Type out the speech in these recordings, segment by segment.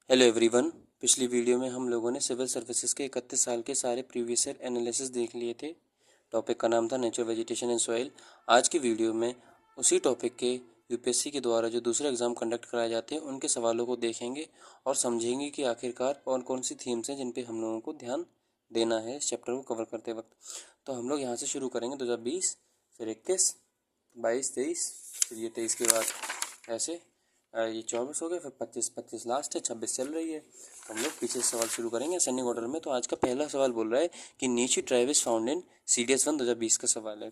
Hello everyone. पिछली video में हम लोगों ने सिविल सर्विसेज के 31 साल के सारे प्रीवियस ईयर एनालिसिस देख लिए थे। टॉपिक का नाम था नेचर, वेजिटेशन एंड सॉइल। आज की वीडियो में उसी टॉपिक के यूपीएससी के द्वारा जो दूसरे एग्जाम कंडक्ट कराए जाते हैं उनके सवालों को देखेंगे और समझेंगे कि आखिरकार कौन कौन सी थीम्स हैं जिन पे हम लोगों को ध्यान देना है इस चैप्टर को कवर करते वक्त। तो हम लोग यहाँ से शुरू करेंगे 2020, फिर 21, 22, 23, फिर ये 23 के बाद ऐसे ये 24 हो गया, फिर 25 लास्ट है, 26 चल रही है। तो हम लोग पीछे से सवाल शुरू करेंगे असेंडिंग ऑर्डर में। तो आज का पहला सवाल बोल रहा है कि नीची tribe is found in CDS 1 2020 का सवाल है।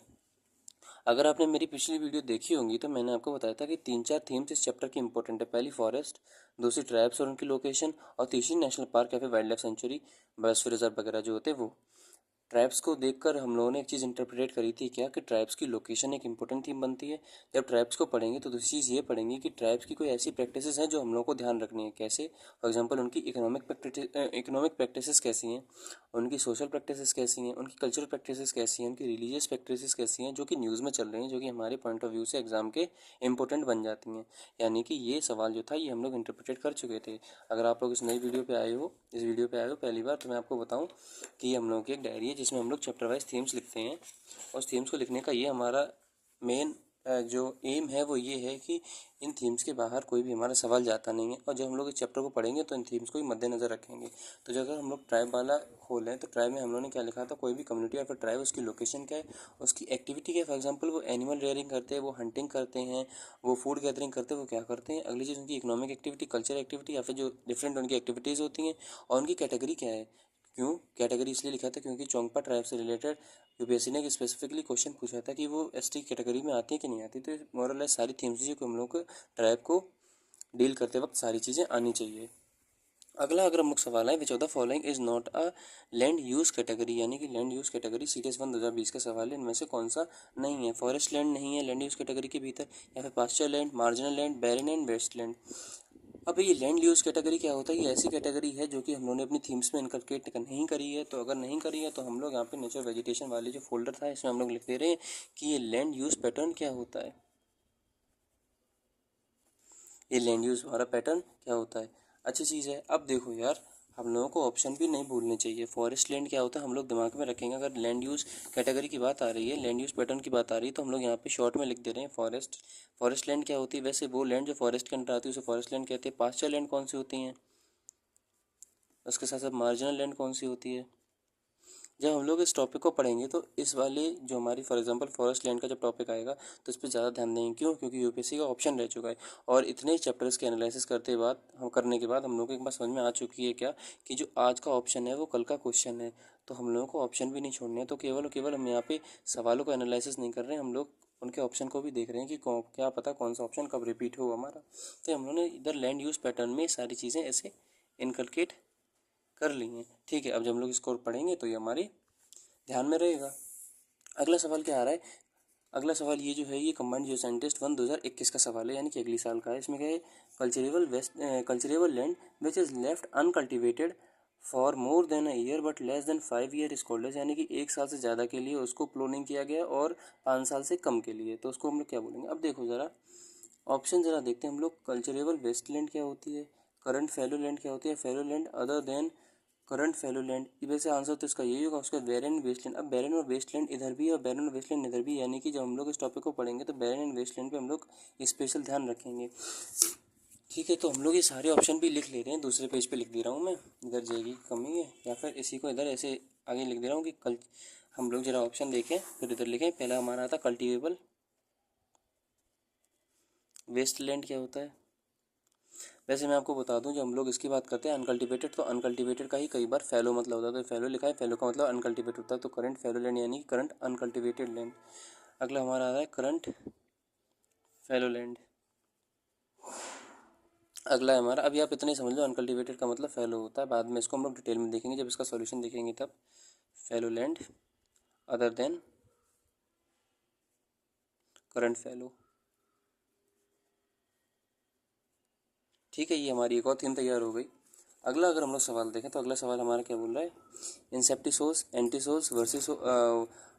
अगर आपने मेरी पिछली वीडियो देखी होंगी तो मैंने आपको बताया था कि 3-4 थीम्स इस चैप्टर की इंपॉर्टेंट है। पहली फॉरेस्ट, दूसरी ट्राइब्स और उनकी लोकेशन, और तीसरी नेशनल पार्क या फिर wild life sanctuary, biosphere reserve वगैरह जो होते हैं वो। ट्राइब्स को देखकर हम लोगों ने एक चीज़ इंटरप्रेट करी थी क्या, कि ट्राइब्स की लोकेशन एक इंपॉर्टेंट थीम बनती है। जब ट्राइब्स को पढ़ेंगे तो दूसरी चीज़ ये पढ़ेंगे कि ट्राइब्स की कोई ऐसी प्रैक्टिसेस हैं जो हम लोगों को ध्यान रखनी है। कैसे? फॉर एग्जांपल उनकी इकोनॉमिक प्रैक्टिसेस कैसी हैं, उनकी सोशल प्रैक्टिसेस कैसी हैं, उनकी कल्चरल प्रैक्टिसेस कैसी हैं, उनकी रिलीजियस प्रैक्टिसेस कैसी हैं, जो कि न्यूज़ में चल रही हैं, जो कि हमारे पॉइंट ऑफ व्यू से एग्जाम के इंपॉर्टेंट बन जाती हैं। यानी कि ये सवाल जो था ये हम लोग इंटरप्रेट कर चुके थे। अगर आप लोग इस नई वीडियो पे आए हो, इस वीडियो पे आए हो पहली बार, तो मैं आपको बताऊं कि ये हम लोगों की एक डायरी है जिसमें हम लोग चैप्टर वाइज थीम्स लिखते हैं। और उस थीम्स को लिखने का ये हमारा मेन जो एम है वो ये है कि इन थीम्स के बाहर कोई भी हमारा सवाल जाता नहीं है। और जब हम लोग इस चैप्टर को पढ़ेंगे तो इन थीम्स को भी मद्देनजर रखेंगे। तो जब अगर हम लोग ट्राइब वाला खोलें तो ट्राइब में हम लोगों ने क्या लिखा था, कोई भी कम्युनिटी या फिर ट्राइब, उसकी लोकेशन क्या है, उसकी एक्टिविटी क्या है। फॉर एग्जांपल वो एनिमल रेयरिंग करते हैं, वो हंटिंग करते हैं, वो फूड गैदरिंग करते हैं, वो क्या करते हैं। अगली चीज़ उनकी इकोनॉमिक एक्टिविटी, कल्चर एक्टिविटी या फिर जो डिफरेंट उनकी एक्टिविटीज़ होती हैं, और उनकी कैटेगरी क्या है। क्यों कैटेगरी इसलिए लिखा था क्योंकि चोंगपा ट्राइब से रिलेटेड यूपीएससी ने स्पेसिफिकली क्वेश्चन पूछा था कि वो एसटी कैटेगरी में आती है कि नहीं आती। तो मोरलेस सारी थीम्स जो हम लोग को ट्राइब को डील करते वक्त सारी चीज़ें आनी चाहिए। अगला अगर मुख्य सवाल है, which of the following is not a land use category, यानी कि लैंड यूज कैटेगरी CDS 1 2020 का सवाल है। इनमें से कौन सा नहीं है? फॉरेस्ट लैंड नहीं है लैंड यूज कैटेगरी के भीतर, या फिर pasture land, marginal land, barren and waste land. अब ये लैंड यूज कैटेगरी क्या होता है? ये ऐसी कैटेगरी है जो कि हम लोगों ने अपनी थीम्स में इनकलकेट नहीं करी है। तो अगर नहीं करी है तो हम लोग यहाँ पे नेचर वेजिटेशन वाले जो फोल्डर था इसमें हम लोग लिख दे रहे हैं कि ये लैंड यूज पैटर्न क्या होता है। ये लैंड यूज हमारा पैटर्न क्या होता है। अच्छी चीज़ है। अब देखो यार, हम लोगों को ऑप्शन भी नहीं भूलने चाहिए। फॉरेस्ट लैंड क्या होता है हम लोग दिमाग में रखेंगे। अगर लैंड यूज कैटेगरी की बात आ रही है, लैंड यूज पैटर्न की बात आ रही है, तो हम लोग यहाँ पे शॉर्ट में लिख दे रहे हैं फॉरेस्ट। फॉरेस्ट लैंड क्या होती है? वैसे वो लैंड जो फॉरेस्ट के अंदर आती है उसे फॉरेस्ट लैंड कहते हैं। पास्चर लैंड कौन सी होती हैं? उसके साथ साथ मार्जिनल लैंड कौन सी होती है? जब हम लोग इस टॉपिक को पढ़ेंगे तो इस वाले जो हमारी फॉर एग्जांपल फॉरेस्ट लैंड का जब टॉपिक आएगा तो इस पर ज़्यादा ध्यान देंगे। क्यों? क्योंकि यूपीएससी का ऑप्शन रह चुका है। और इतने चैप्टर्स के एनालिसिस करने के बाद हम लोग को एक बात समझ में आ चुकी है क्या, कि जो आज का ऑप्शन है वो कल का क्वेश्चन है। तो हम लोगों को ऑप्शन भी नहीं छोड़ने हैं। तो केवल और केवल हम यहाँ पे सवालों को एनालिसिस नहीं कर रहे हैं, हम लोग उनके ऑप्शन को भी देख रहे हैं कि क्या पता कौन सा ऑप्शन कब रिपीट हो हमारा। तो हम लोगों ने इधर लैंड यूज़ पैटर्न में सारी चीज़ें ऐसे इनकलकेट कर ली हैं। ठीक है, अब जब हम लोग इसको पढ़ेंगे तो ये हमारी ध्यान में रहेगा। अगला सवाल क्या आ रहा है? अगला सवाल ये जो है ये कंबाइंड जियो साइंटिस्ट 2021 का सवाल है, यानी कि अगली साल का है। इसमें क्या है, culturable land which is left uncultivated for more than a year but less than 5 year is called as, यानी कि 1 साल से ज़्यादा के लिए उसको प्लो नहीं किया गया और 5 साल से कम के लिए, तो उसको हम लोग क्या बोलेंगे? अब देखो ज़रा ऑप्शन ज़रा देखते हैं हम लोग। कल्चरेबल वेस्टलैंड क्या होती है? करंट फैलो लैंड क्या होती है? Fallow land other than current fallow land. ये वैसे आंसर तो इसका यही होगा। उसका बैरन वेस्टलैंड। अब बैरन और वेस्टलैंड इधर भी है और बैरन और वेस्टलैंड इधर भी है, यानी कि जब हम लोग इस टॉपिक को पढ़ेंगे तो बैरन एंड वेस्टलैंड पे हम लोग स्पेशल ध्यान रखेंगे। ठीक है, तो हम लोग ये सारे ऑप्शन भी लिख ले रहे हैं। दूसरे पेज पे लिख दे रहा हूँ मैं, इधर जाएगी कमी है, या फिर इसी को इधर ऐसे आगे लिख दे रहा हूँ कि कल हम लोग जरा ऑप्शन देखें फिर इधर लिखें। पहला हमारा आता कल्टिवेबल वेस्टलैंड क्या होता है? वैसे मैं आपको बता दूं, जब हम लोग इसकी बात करते हैं अनकल्टिवेटेड, तो अनकल्टिवेटेड का ही कई बार फैलो मतलब होता है। तो फैलो लिखा है, फैलो का मतलब अनकल्टिवेटेड होता है। तो करंट फैलो लैंड यानी कि करंट अनकल्टिवेटेड लैंड। अगला हमारा आ रहा है करंट फैलो लैंड। अगला है हमारा, अभी आप इतना ही समझ लो, अनकल्टिवेटेड का मतलब फैलो होता है। बाद में इसको हम लोग डिटेल में देखेंगे, जब इसका सॉल्यूशन देखेंगे तब। Fallow land other than current fallow. ठीक है, ये हमारी एक और थीम तैयार हो गई। अगला अगर हम लोग सवाल देखें तो अगला सवाल हमारा क्या बोल रहा है, इंसेप्टिसोल्स, एंटीसोल्स,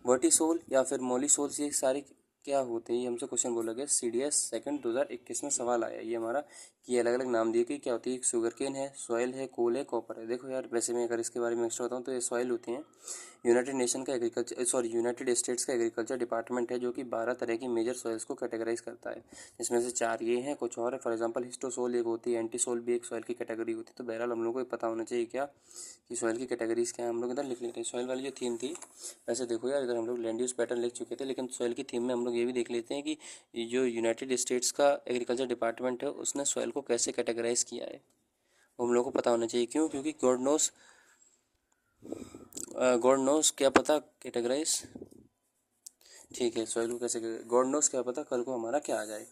वर्टिसोल या फिर मोलिसोल्स, ये सारे क्या होते हैं? ये हमसे क्वेश्चन बोला गया CDS 2 2021 में सवाल आया। ये हमारा कि अलग अलग नाम दिए कि क्या होती है, शुगर केन है, सॉइल है, कोल है, कॉपर है। देखो यार, वैसे मैं अगर इसके बारे में एक्स्ट्रा बताऊँ तो ये सॉइल होती हैं। यूनाइटेड स्टेट्स का एग्रीकल्चर डिपार्टमेंट है जो कि 12 तरह की मेजर सॉइल्स को कैटेगराइज करता है, जिसमें से 4 ये हैं, कुछ और है। फॉर एग्जांपल हिस्टोसोल एक होती है, एंटीसोल भी एक सॉइल की कैटेगरी होती है। तो बहरहाल हम लोग को पता होना चाहिए क्या कि सॉइल की कैटेगरीज क्या है। हम लोग इधर लिख लेते हैं सॉइल वाली जो थीम थी। वैसे देखो यार, इधर हम लोग लैंड यूज पैटर्न लिख चुके थे, लेकिन सॉइल की थीम में हम लोग ये भी देख लेते हैं कि जो यूनाइटेड स्टेट्स का एग्रीकल्चर डिपार्टमेंट है उसने सॉइल को कैसे कैटेगराइज किया है, वो हम लोग को पता होना चाहिए। क्यों? क्योंकि गॉड नोस क्या पता कैटेगराइज, ठीक है, सॉइल को कैसे, गॉड नोस क्या पता कल को हमारा क्या आ जाए,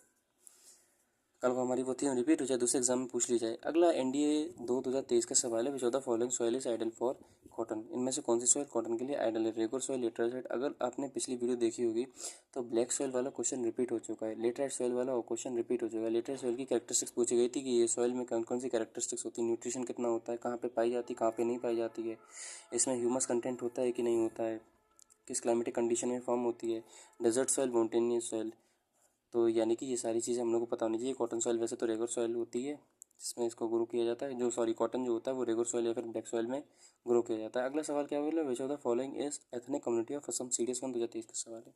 कल को हमारी वो थीम रिपीट हो जाए, दूसरे एग्जाम में पूछ ली जाए। अगला एनडीए 2023 का सवाल है, which of the following soil is ideal for cotton. इनमें से कौन सी सॉइल कॉटन के लिए आइडल है? Regular soil, laterite. अगर आपने पिछली वीडियो देखी होगी तो ब्लैक सॉइल वाला क्वेश्चन रिपीट हो चुका है, लेटराइट सॉइल वाला क्वेश्चन रिपीट हो चुका है। लेटराइट सॉइल की कैरेक्टरिस्टिक्स पूछी गई थी कि ये सॉइल में कौन कौन सी कैरेक्टरिस्टिक्स होती है, न्यूट्रिशन कितना होता है, कहाँ पे पाई जाती है, कहाँ पे नहीं पाई जाती है, इसमें ह्यूमस कंटेंट होता है कि नहीं होता है, किस क्लाइमेटिक कंडीशन में फॉर्म होती है, डेजर्ट सॉइल, माउंटेनियस सॉइल। तो यानी कि ये सारी चीज़ें हम लोग को पता होनी चाहिए। कॉटन सॉइल वैसे तो रेगुलर सॉइल होती है जिसमें इसको ग्रो किया जाता है, जो सॉरी कॉटन जो होता है वो रेगुलर सॉइल या फिर ब्लैक सॉइल में ग्रो किया जाता है। अगला सवाल क्या होगा, विच of the following is ethnic community of Assam. CDS 1 2023 का सवाल है।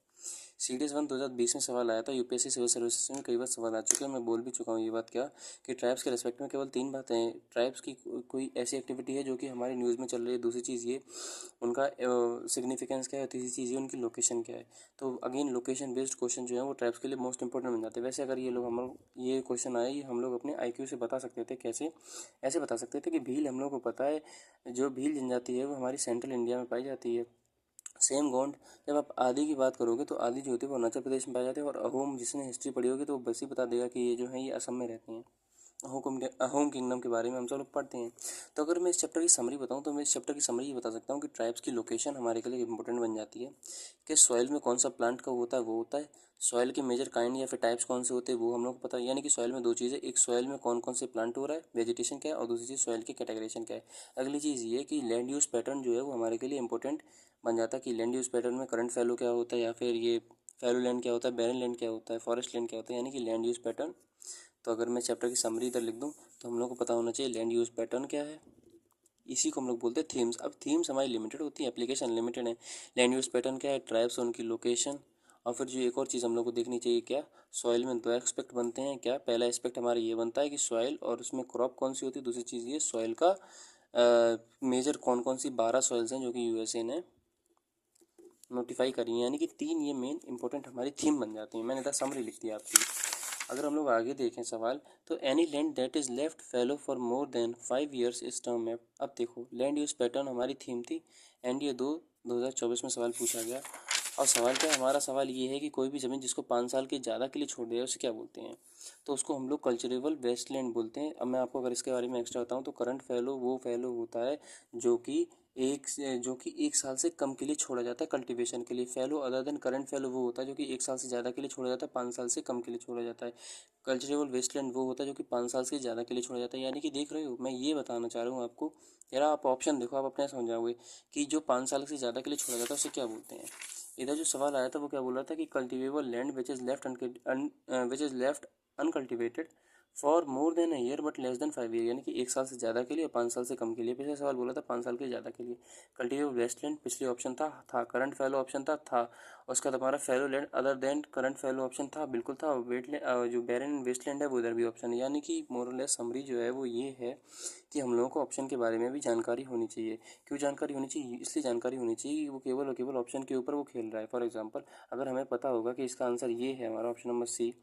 CDS 1 2020 में सवाल आया था, यूपीएससी सिविल सर्विसेज में कई बार सवाल आ चुके हैं। मैं बोल भी चुका हूँ ये बात क्या कि ट्राइब्स के रेस्पेक्ट में केवल 3 बातें हैं। ट्राइब्स की कोई ऐसी एक्टिविटी है जो कि हमारी न्यूज़ में चल रही है, दूसरी चीज़ ये उनका सिग्निफिकेंस क्या है, तीसरी चीज़ ये उनकी लोकेशन क्या है। तो अगेन लोकेशन बेस्ड क्वेश्चन जो है वो ट्राइब्स के लिए मोस्ट इंपॉर्टेंट बन जाते हैं। वैसे अगर ये लोग हम लोग ये क्वेश्चन आए, ये हम लोग अपने IQ से बता सकते थे। कैसे? ऐसे बता सकते थे कि भील, हम लोग को पता है जो भील जनजाति है वो हमारी सेंट्रल इंडिया में पाई जाती है। सेम गोंड, जब आप आदि की बात करोगे तो आदि जो होती है वो अरुणाचल प्रदेश में पाए जाते हैं। और अहोम, जिसने हिस्ट्री पढ़ी होगी तो वो बस ही बता देगा कि ये जो है ये असम में रहते हैं। अहोम किंगडम के बारे में हम सब लोग पढ़ते हैं। तो अगर मैं इस चैप्टर की समरी बताऊं तो मैं इस चैप्टर की समरी ये बता सकता हूँ कि ट्राइब्स की लोकेशन हमारे के लिए इंपॉर्टेंट बन जाती है, कि सॉइल में कौन सा प्लांट का होता है वो होता है, सॉइल के मेजर काइंड या फिर टाइप्स कौन से होते हैं वो हम लोग को पता है। यानी कि सॉइल में दो चीज़ें, एक सॉइल में कौन कौन से प्लांट हो रहा है, वेजिटेशन क्या है, और दूसरी चीज़ सॉइल की कैटेगराइजेशन क्या है। अगली चीज़ ये कि लैंड यूज़ पैटर्न जो है वो हमारे के लिए इंपॉर्टेंट बन जाता है, कि लैंड यूज़ पैटर्न में करंट फैलो क्या होता है, या फिर ये फैलो लैंड क्या होता है, बैरन लैंड क्या होता है, फॉरेस्ट लैंड क्या होता है, यानी कि लैंड यूज़ पैटर्न। तो अगर मैं चैप्टर की समरी इधर लिख दूँ तो हम लोग को पता होना चाहिए लैंड यूज़ पैटर्न क्या है, इसी को हम लोग बोलते हैं थीम्स। अब थीम्स हमारी लिमिटेड होती है, एप्लीकेशन लिमिटेड है। लैंड यूज़ पैटर्न क्या है, ट्राइब्स, उनकी लोकेशन। और फिर जो एक और चीज़ हम लोग को देखनी चाहिए, क्या सॉइल में दो एस्पेक्ट बनते हैं। क्या पहला एस्पेक्ट हमारा ये बनता है कि सॉइल और उसमें क्रॉप कौन सी होती है, दूसरी चीज़ ये सॉइल का मेजर कौन कौन सी 12 सॉइल्स हैं जो कि USA ने नोटिफाई करी है। यानी कि 3 ये मेन इंपॉर्टेंट हमारी थीम बन जाती है। मैंने इधर समरी लिख दी आपकी। अगर हम लोग आगे देखें सवाल, तो any land that is left fallow for more than 5 years is term map. अब देखो, लैंड यूज़ पैटर्न हमारी थीम थी, एनडीए 2024 में सवाल पूछा गया। और सवाल क्या, हमारा सवाल ये है कि कोई भी ज़मीन जिसको 5 साल के ज़्यादा के लिए छोड़ दिया उसे क्या बोलते हैं? तो उसको हम लोग कल्चरेबल वेस्टलैंड बोलते हैं। अब मैं आपको अगर इसके बारे में एक्स्ट्रा बताऊँ तो करंट फैलो वो फैलो होता है जो कि 1 साल से कम के लिए छोड़ा जाता है कल्टीवेशन के लिए। फैलो अदर देन करंट फैलो वो होता है जो कि 1 साल से ज़्यादा के लिए छोड़ा जाता है, 5 साल से कम के लिए छोड़ा जाता है। कल्चरेबल वेस्टलैंड वो होता है जो कि 5 साल से ज़्यादा के लिए छोड़ा जाता है। यानी कि देख रहे हो, मैं ये बताना चाह रहा हूँ आपको, यार आप ऑप्शन देखो, आप अपने समझाओगे कि जो 5 साल से ज़्यादा के लिए छोड़ा जाता है उसे क्या बोलते हैं। इधर जो सवाल आया था वो क्या बोल रहा था कि cultivable land which is left uncultivated for more than a year but less than 5 year. यानी कि 1 साल से ज़्यादा के लिए और 5 साल से कम के लिए। पिछले सवाल बोला था 5 साल के ज़्यादा के लिए। कल्टिवेबल वेस्टलैंड पिछले ऑप्शन था करंट फैलो ऑप्शन था। उसका हमारा fallow land other than current fallow option था, बिल्कुल था। वेटलैंड जो बैरन वेस्टलैंड है वो उधर भी ऑप्शन है। यानी कि मोरलेस समरी जो है वो ये है कि हम लोगों को ऑप्शन के बारे में भी जानकारी होनी चाहिए। क्यों जानकारी होनी चाहिए? इसलिए जानकारी होनी चाहिए कि वो केवल और केवल ऑप्शन के ऊपर वो खेल रहा है। फॉर एग्जांपल, अगर हमें पता होगा कि इसका आंसर ये है, हमारा ऑप्शन नंबर सी,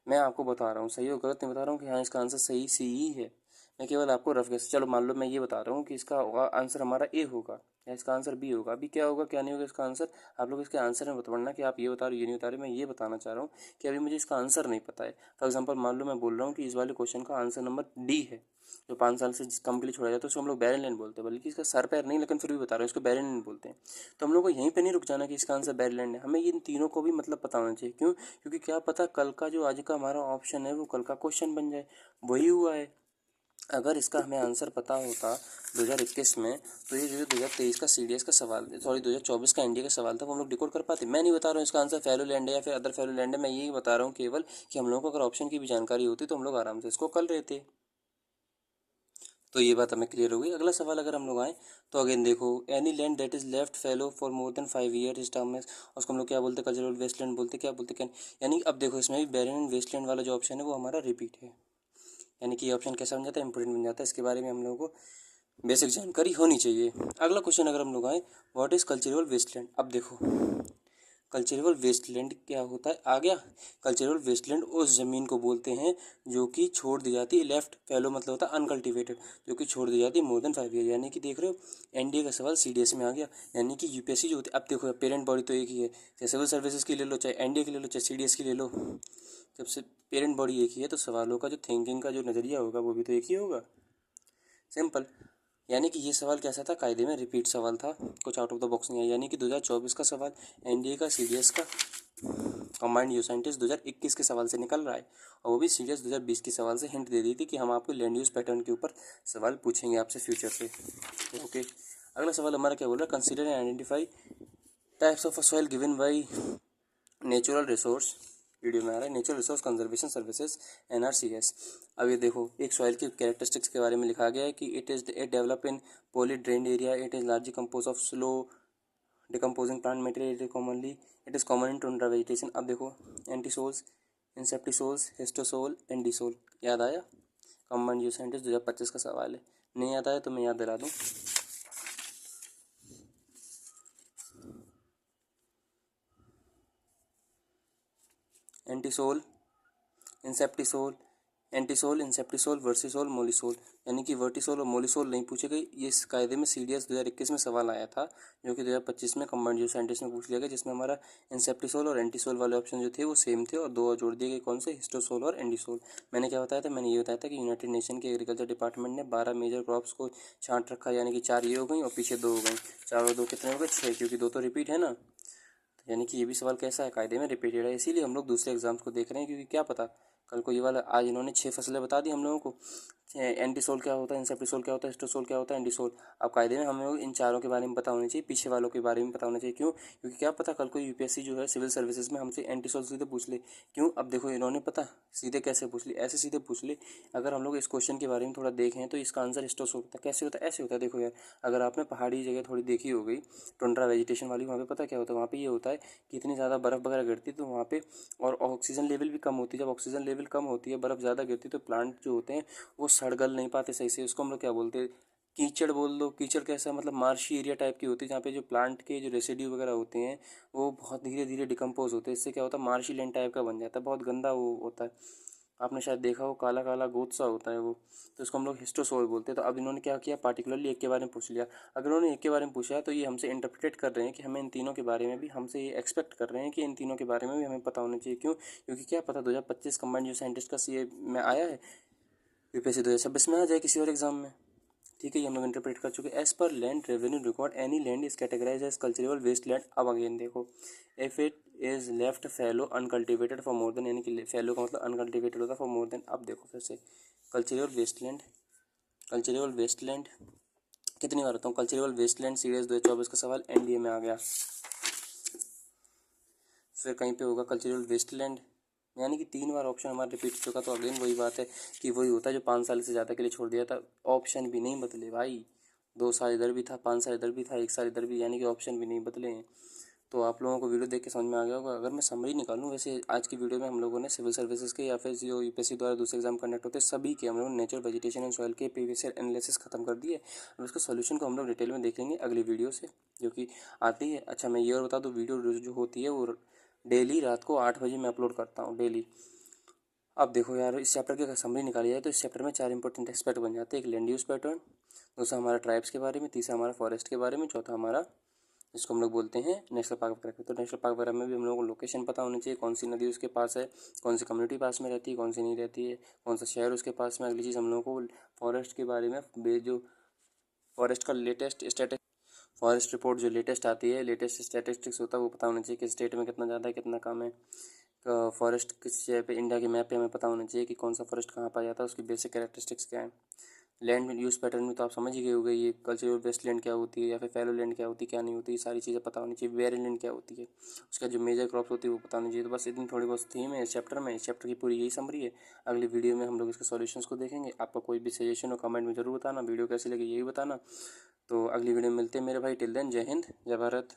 मैं आपको बता रहा हूँ, सही हो गलत नहीं बता रहा हूँ कि हाँ इसका आंसर सही सी ही है, मैं केवल आपको रफ गेस, चलो मान लो मैं ये बता रहा हूँ कि इसका आंसर हमारा ए होगा या इसका आंसर बी होगा। अभी क्या होगा क्या नहीं होगा इसका आंसर, आप लोग इसके आंसर में पढ़ना कि आप ये बता रहे हो ये नहीं बता रहे। मैं ये बताना चाह रहा हूँ कि अभी मुझे इसका आंसर नहीं पता है। फॉर एग्जाम्पल मान लो मैं बोल रहा हूँ कि इस वाले क्वेश्चन का आंसर नंबर डी है, जो 5 साल से कम के लिए छोड़ा जाता है उसको हम लोग बैरन लैंड बोलते हैं। बल्कि इसका सर पैर नहीं, लेकिन फिर भी बता रहे हैं इसको बैरन लैंड बोलते हैं। तो हम लोग को यहीं पे नहीं रुक जाना कि इसका आंसर बैरन लैंड है, हमें इन तीनों को भी मतलब पता होना चाहिए। क्यों? क्योंकि क्या पता कल का जो आज का हमारा ऑप्शन है वो कल का क्वेश्चन बन जाए। वही हुआ है, अगर इसका हमें आंसर पता होता 2021 में, तो ये जो 2023 का CDS का सवाल, सॉरी 2024 का NDA का सवाल था, वो हम लोग डिकोड कर पाते। मैं नहीं बता रहा हूँ इसका आंसर फैलो लैंड है या फिर अदर फैलो लैंड है, मैं यही बता रहा हूँ केवल कि हम लोगों को अगर ऑप्शन की भी जानकारी होती तो हम लोग आराम से इसको कर लेते। तो ये बात हमें क्लियर हो गई। अगला सवाल अगर हम लोग आए तो अगेन देखो, any land that is left fallow for more than 5 year is term में, उसको हम लोग क्या बोलते हैं, कल्चरल वेस्टलैंड बोलते, क्या बोलते हैं, यानी अब देखो इसमें भी बैरन एंड वेस्टलैंड वाला जो ऑप्शन है वो हमारा रिपीट है, यानी कि ये ऑप्शन कैसा बन जाता है, इंपॉर्टेंट बन जाता है। इसके बारे में हम लोगों को बेसिक जानकारी होनी चाहिए। अगला क्वेश्चन अगर हम लोग आए, व्हाट इज कल्चरल वेस्टलैंड। अब देखो कल्चरल वेस्टलैंड क्या होता है, आ गया। कल्चरल वेस्टलैंड उस ज़मीन को बोलते हैं जो कि छोड़ दी जाती है, लेफ्ट फैलो मतलब होता है अनकल्टिवेटेड, जो कि छोड़ दी जाती है मोर देन 5 ईयर, यानी कि देख रहे हो NDA का सवाल CDS में आ गया, यानी कि UPSC जो होती है। अब देखो पेरेंट बॉडी तो एक ही है, चाहे सिविल सर्विसेज की ले लो, चाहे NDA की ले लो, चाहे CDS की ले लो, जब से पेरेंट बॉडी एक ही है तो सवालों का जो थिंकिंग का जो नज़रिया होगा वो भी तो एक ही होगा, सिंपल। यानी कि ये सवाल कैसा था, कायदे में रिपीट सवाल था, कुछ आउट ऑफ द बॉक्स नहीं है, यानी कि 2024 का सवाल NDA का CDS का कमांड यू साइंटिस्ट 2021 के सवाल से निकल रहा है, और वो भी CDS 2020 के सवाल से हिंट दे दी थी कि हम आपको लैंड यूज पैटर्न के ऊपर सवाल पूछेंगे आपसे फ्यूचर पे। ओके, अगला सवाल हमारा क्या बोल रहा है, consider and identify types of soil given by natural resource, video में आ रहा है natural resource conservation services NRCS। अब ये देखो एक सॉइल की कैरेक्टरिस्टिक्स के बारे में लिखा गया है कि it develop in poorly drained area, it is largely compose of slow decomposing plant material, it is common in tundra vegetation. अब देखो एंटीसोल्स, इंसेप्टिसोल्स, हिस्टोसोल, एंडीसोल, याद आया, कॉमन यूज साइंटिस्ट 2025 का सवाल है, नहीं याद आया तो मैं याद दिला दूँ। एंटीसोल, इंसेप्टिसोल, एंटीसोल, इंसेप्टिसोल, वर्सिसोल, मोलिसोल, यानी कि वर्टिसोल और मोलिसोल नहीं पूछे गए। ये इस कायदे में CDS 2021 में सवाल आया था, जो कि 2025 में कंबाइंड जो साइंटिस्ट में पूछ लिया गया, जिसमें हमारा इंसेप्टिसोल और एंटीसोल वाले ऑप्शन जो थे वो सेम थे, और दो और जोड़ दिए गए, कौन से, हिस्टोसोल और एंडीसोल। मैंने क्या बताया था, मैंने ये बताया था कि यूनाइटेड नेशन के एग्रीकल्चर डिपार्टमेंट ने 12 मेजर क्रॉप्स को छांट रखा, यानी कि 4 ये हो गई और पीछे 2 हो गई, 4 और 2 कितने हो गए, 6, क्योंकि 2 तो रिपीट है ना, यानी कि ये भी सवाल कैसा है, कायदे में रिपीटेड है। इसीलिए हम लोग दूसरे एग्जाम्स को देख रहे हैं, क्योंकि क्या पता कल को ये वाला, आज इन्होंने 6 फसलें बता दी हम लोगों को, एंटीसोल क्या होता है, इंसेप्टिसोल क्या होता है, हिस्टोसोल क्या होता है, एंडीसोल। अब कायदे में हमें लोग इन चारों के बारे में पता होना चाहिए, पीछे वालों के बारे में पता होना चाहिए, क्यों, क्योंकि क्या पता कल को UPSC जो है सिविल सर्विसेज में हमसे एंटीसोल सीधे पूछ ले। क्यों, अब देखो इन्होंने पता सीधे कैसे पूछ ली, ऐसे सीधे पूछ ले। अगर हम लोग इस क्वेश्चन के बारे में थोड़ा देखें तो इसका आंसर हिस्टोसोल होता है। कैसे होता है, ऐसे होता है, देखो यार, अगर आपने पहाड़ी जगह थोड़ी देखी हो गई, टुंड्रा वेजिटेशन वाली, वहाँ पे पता क्या होता है, वहाँ पे ये होता है कि इतनी ज़्यादा बर्फ़ वगैरह गिरती है तो वहाँ पे, और ऑक्सीजन लेवल भी कम होती है, जब ऑक्सीजन लेवल कम होती है, बर्फ़ ज़्यादा गिरती है, तो प्लांट जो होते हैं वो सड़ गल नहीं पाते सही से, उसको हम लोग क्या बोलते हैं, कीचड़ बोल दो। कीचड़ कैसा, मतलब मार्शी एरिया टाइप की होती है, जहाँ पे जो प्लांट के जो रेसिड्यू वगैरह होते हैं वो बहुत धीरे धीरे डिकम्पोज होते हैं, इससे क्या होता है, मार्शी लैंड टाइप का बन जाता है, बहुत गंदा वो होता है, आपने शायद देखा हो, काला काला गोद सा होता है वो, तो इसको हम लोग हिस्टोसोल बोलते हैं। तो अब इन्होंने क्या किया, पार्टिकुलरली एक के बारे में पूछ लिया। अगर उन्होंने एक के बारे में पूछा है तो ये हमसे इंटरप्रेट कर रहे हैं कि हमें इन तीनों के बारे में भी, हमसे ये एक्सपेक्ट कर रहे हैं कि इन तीनों के बारे में भी हमें पता होना चाहिए। क्यों, क्योंकि क्या पता 2025 कंबाइंड जो साइंटिस्ट का CA में आया है, UPSC 2026 में आ जाए किसी और एग्जाम में। ठीक है, ये हम लोग इंटरप्रेट कर चुके हैं। एज पर land revenue record any land is categorize as cultural waste land. अब अगेन देखो, if it is left fallow uncultivated for more than, यानी कि फैलो का मतलब अनकल्टिवेटेड होता है, फॉर मोर देन। अब देखो फिर से, cultural waste land, cultural waste land कितनी बार होता हूँ, कल्चरल वेस्ट लैंड सीरीज 2024 का सवाल NDA में आ गया। फिर कहीं पे होगा कल्चरल वेस्ट लैंड, यानी कि 3 बार ऑप्शन हमारा रिपीट हो चुका। तो अगेन वही बात है कि वही होता है जो 5 साल से ज़्यादा के लिए छोड़ दिया था, ऑप्शन भी नहीं बदले भाई, 2 साल इधर भी था, 5 साल इधर भी था, 1 साल इधर भी, यानी कि ऑप्शन भी नहीं बदले हैं। तो आप लोगों को वीडियो देख के समझ में आ गया होगा। अगर मैं समरी निकालूँ, वैसे आज की वीडियो में हम लोगों ने सिविल सर्विसेज के या फिर जो UPSC द्वारा दूसरे एग्जाम कंडक्ट होते हैं सभी के हम लोगों ने नेचुरल वेजिटेशन एंड सॉइल के प्रीवियस ईयर एनालिसिस खत्म कर दिए। अब उसके सॉल्यूशन को हम लोग डिटेल में देख लेंगे अगली वीडियो से, जो कि आती है। अच्छा, मैं ये और बता दूँ, वीडियो जो होती है वो डेली रात को 8 बजे मैं अपलोड करता हूँ, डेली। अब देखो यार, इस चैप्टर की समरी निकाली जाए तो इस चैप्टर में 4 इंपॉर्टेंट एस्पेक्ट बन जाते हैं। एक लैंड यूज पैटर्न, दूसरा हमारा ट्राइब्स के बारे में, तीसरा हमारा फॉरेस्ट के बारे में, चौथा हमारा, इसको हम लोग बोलते हैं नेशनल पार्क वगैरह। तो नेशनल पार्क वगैरह में भी हम लोगों को लोकेशन पता होनी चाहिए, कौन सी नदी उसके पास है, कौन सी कम्युनिटी पास में रहती है, कौन सी नहीं रहती है, कौन सा शहर उसके पास में। अगली चीज़ हम लोगों को फॉरेस्ट के बारे में, जो फॉरेस्ट का लेटेस्ट स्टेटस, फॉरेस्ट रिपोर्ट जो लेटेस्ट आती है, लेटेस्ट स्टैटिस्टिक्स होता है, वो पता होना चाहिए कि स्टेट में कितना ज़्यादा है कितना कम है। फॉरेस्ट किस जगह पे, इंडिया के मैप पे हमें पता होना चाहिए कि कौन सा फॉरेस्ट कहाँ पाया जाता है, उसकी बेसिक कैरेक्टरिस्टिक्स क्या है। लैंड यूज़ पैटर्न में तो आप समझ ही गए होंगे, ये कल्चरल वेस्टलैंड क्या होती है या फिर फैलो लैंड क्या होती है, क्या नहीं होती, ये सारी चीज़ें पता होनी चाहिए। वेरी लैंड क्या होती है, उसका जो मेजर क्रॉप्स होती है वो पता होनी चाहिए। तो बस इतनी थोड़ी बहुत थीम है इस चैप्टर में, इस चैप्टर की पूरी यही समरी है। अगली वीडियो में हम लोग इसके सॉल्यूशंस को देखेंगे। आपका कोई भी सजेशन हो कमेंट में ज़रूर बताना, वीडियो कैसी लगी यही बताना। तो अगली वीडियो में मिलते हैं मेरे भाई। टिल देन, जय हिंद, जय भारत।